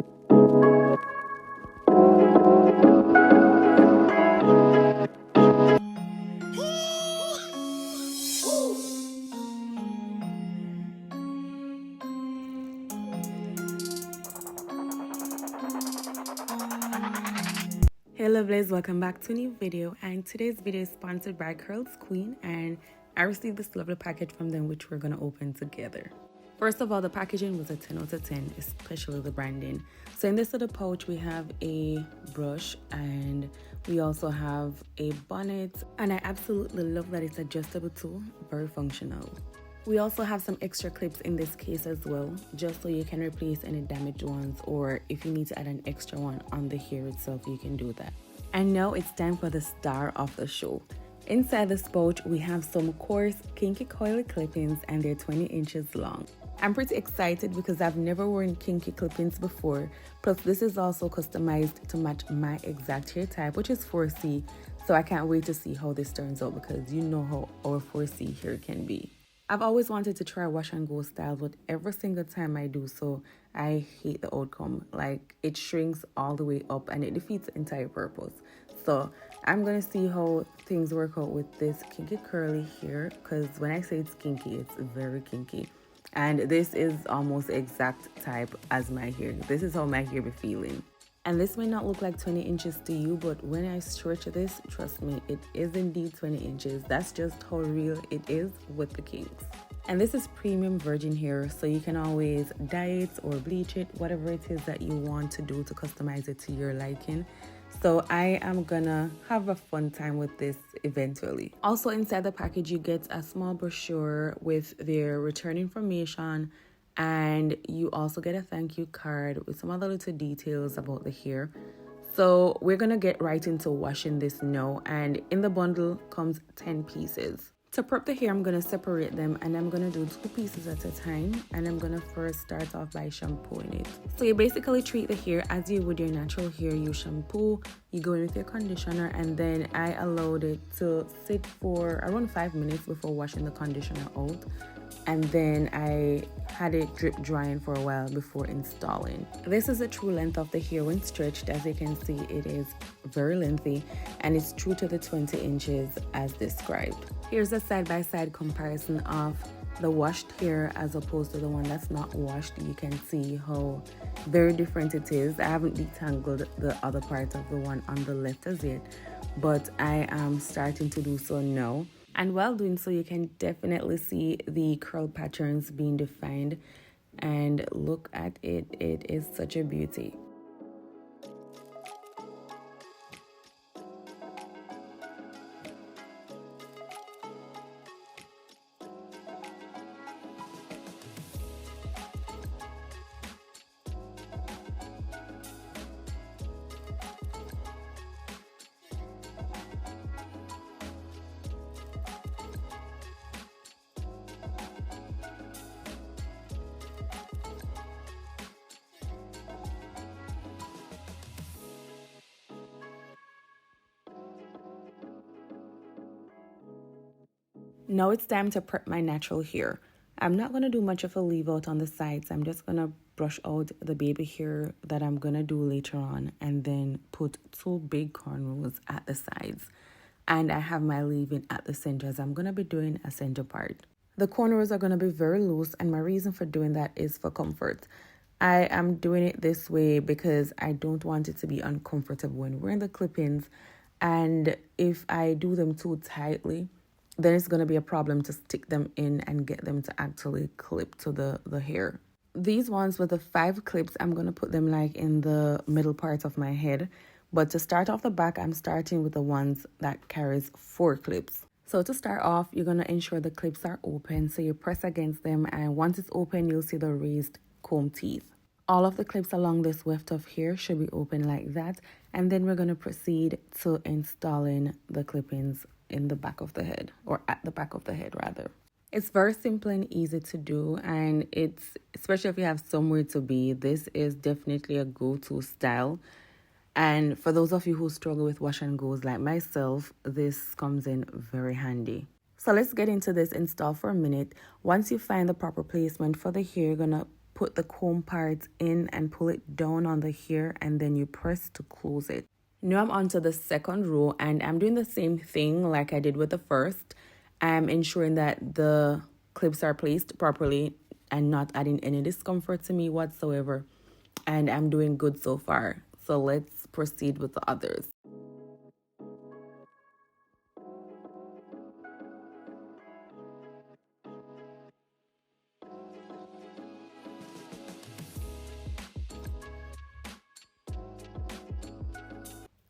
Hey lovelies, welcome back to a new video, and today's video is sponsored by Curlsqueen, and I received this lovely package from them which we're going to open together. First of all, the packaging was a 10 out of 10, especially the branding. So in this little pouch we have a brush and we also have a bonnet, and I absolutely love that it's adjustable too, very functional. We also have some extra clips in this case as well, just so you can replace any damaged ones, or if you need to add an extra one on the hair itself, you can do that. And now it's time for the star of the show. Inside this pouch, we have some coarse kinky coily clippings, and they're 20 inches long. I'm pretty excited because I've never worn kinky clippings before, plus this is also customized to match my exact hair type, which is 4C, so I can't wait to see how this turns out because you know how our 4C hair can be. I've always wanted to try wash and go styles, but every single time I do so, I hate the outcome. Like, it shrinks all the way up and it defeats the entire purpose. So I'm gonna see how things work out with this kinky curly hair, because when I say it's kinky, it's very kinky. And this is almost the exact type as my hair. This is how my hair be feeling. And this may not look like 20 inches to you, but when I stretch this, trust me, it is indeed 20 inches. That's just how real it is with the kinks. And this is premium virgin hair, so you can always dye it or bleach it, whatever it is that you want to do to customize it to your liking. So I am gonna have a fun time with this eventually. Also inside the package, you get a small brochure with their return information, and you also get a thank you card with some other little details about the hair. So we're gonna get right into washing this now, and in the bundle comes 10 pieces. To prep the hair, I'm gonna separate them, and I'm gonna do 2 pieces at a time, and I'm gonna first start off by shampooing it. So you basically treat the hair as you would your natural hair. You shampoo, you go in with your conditioner, and then I allowed it to sit for around 5 minutes before washing the conditioner out. And then I had it drip drying for a while before installing. This is the true length of the hair when stretched. As you can see, it is very lengthy and it's true to the 20 inches as described. Here's a side-by-side comparison of the washed hair as opposed to the one that's not washed. You can see how very different it is. I haven't detangled the other part of the one on the left as yet, but I am starting to do so now. And while doing so, you can definitely see the curl patterns being defined, and look at it, it is such a beauty. Now it's time to prep my natural hair. I'm not going to do much of a leave out on the sides. I'm just going to brush out the baby hair that I'm going to do later on, and then put 2 big cornrows at the sides. And I have my leave-in at the center, as I'm going to be doing a center part. The cornrows are going to be very loose, and my reason for doing that is for comfort. I am doing it this way because I don't want it to be uncomfortable when wearing the clip-ins, and if I do them too tightly, then it's going to be a problem to stick them in and get them to actually clip to the hair. These ones with the 5 clips, I'm going to put them like in the middle part of my head. But to start off the back, I'm starting with the ones that carries 4 clips. So to start off, you're going to ensure the clips are open. So you press against them, and once it's open, you'll see the raised comb teeth. All of the clips along this weft of hair should be open like that. And then we're going to proceed to installing the clip-ins in the back of the head, or at the back of the head rather. It's very simple and easy to do, and it's, especially if you have somewhere to be, this is definitely a go-to style. And for those of you who struggle with wash and goes like myself, this comes in very handy. So let's get into this install for a minute. Once you find the proper placement for the hair, you're gonna put the comb part in and pull it down on the hair, and then you press to close it. Now I'm on to the second row, and I'm doing the same thing like I did with the first. I'm ensuring that the clips are placed properly and not adding any discomfort to me whatsoever. And I'm doing good so far. So let's proceed with the others.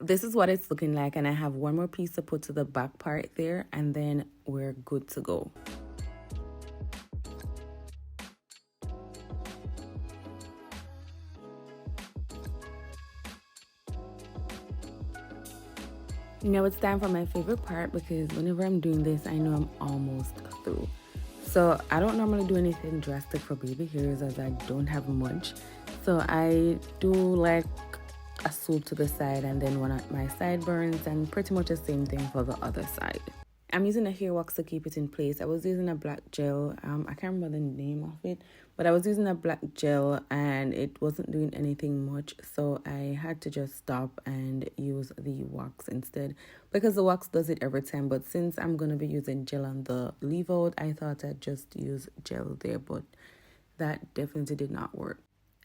This is what it's looking like, and I have one more piece to put to the back part there, and then we're good to go. Now it's time for my favorite part, because whenever I'm doing this, I know I'm almost through. So I don't normally do anything drastic for baby hairs as I don't have much. So I do like a swoop to the side and then one at my sideburns, and pretty much the same thing for the other side. I'm using a hair wax to keep it in place. I was using a black gel. I can't remember the name of it, but I was using a black gel and it wasn't doing anything much. So I had to just stop and use the wax instead, because the wax does it every time. But since I'm going to be using gel on the leave out, I thought I'd just use gel there, but that definitely did not work.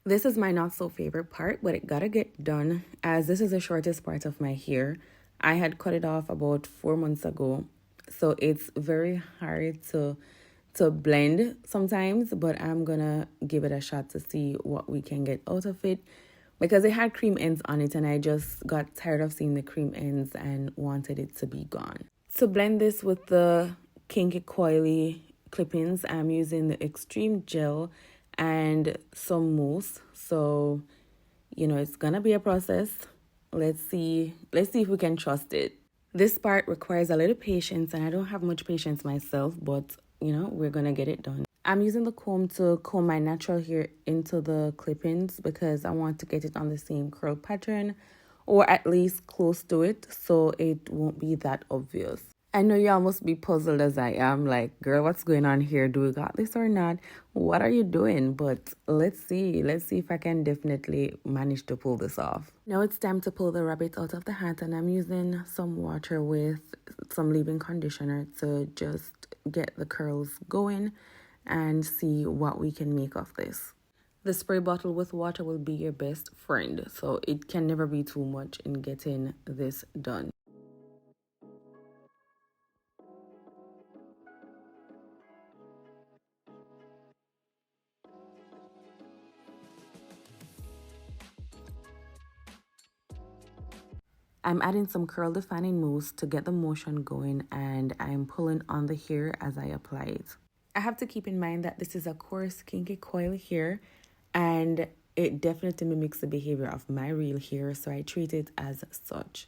This is my not so favorite part, but it gotta get done as this is the shortest part of my hair. I had cut it off about 4 months ago, so it's very hard to blend sometimes, but I'm gonna give it a shot to see what we can get out of it, because it had cream ends on it and I just got tired of seeing the cream ends and wanted it to be gone. To blend this with the Kinky Coily clippings, I'm using the Extreme Gel and some mousse. So, it's gonna be a process. Let's see if we can trust it. This part requires a little patience, and I don't have much patience myself, but we're gonna get it done. I'm using the comb to comb my natural hair into the clippings because I want to get it on the same curl pattern, or at least close to it, so it won't be that obvious. I know y'all must be puzzled as I am, like, girl, what's going on here? Do we got this or not? What are you doing? But let's see if I can definitely manage to pull this off. Now it's time to pull the rabbit out of the hat, and I'm using some water with some leave-in conditioner to just get the curls going and see what we can make of this. The spray bottle with water will be your best friend, so it can never be too much in getting this done. I'm adding some curl defining mousse to get the motion going, and I'm pulling on the hair as I apply it. I have to keep in mind that this is a coarse kinky coil hair, and it definitely mimics the behavior of my real hair, so I treat it as such.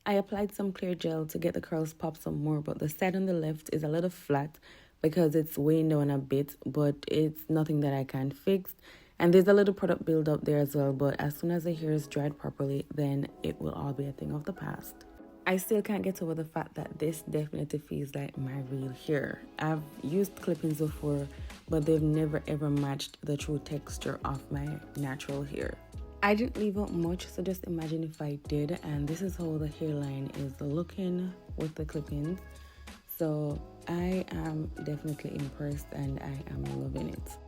I applied some clear gel to get the curls pop some more, but the side on the left is a little flat because it's weighing down a bit, but it's nothing that I can't fix. And there's a little product buildup there as well, but as soon as the hair is dried properly, then it will all be a thing of the past. I still can't get over the fact that this definitely feels like my real hair. I've used clip-ins before, but they've never ever matched the true texture of my natural hair. I didn't leave out much, so just imagine if I did, and this is how the hairline is looking with the clip-ins. So I am definitely impressed and I am loving it.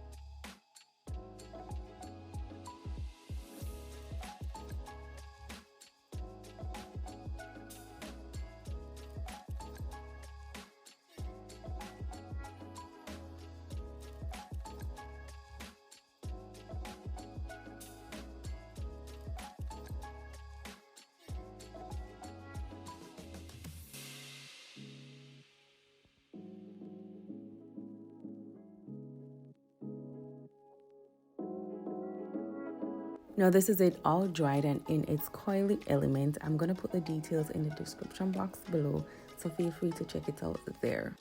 Now this is it all dried and in its coily element. I'm going to put the details in the description box below, so feel free to check it out there.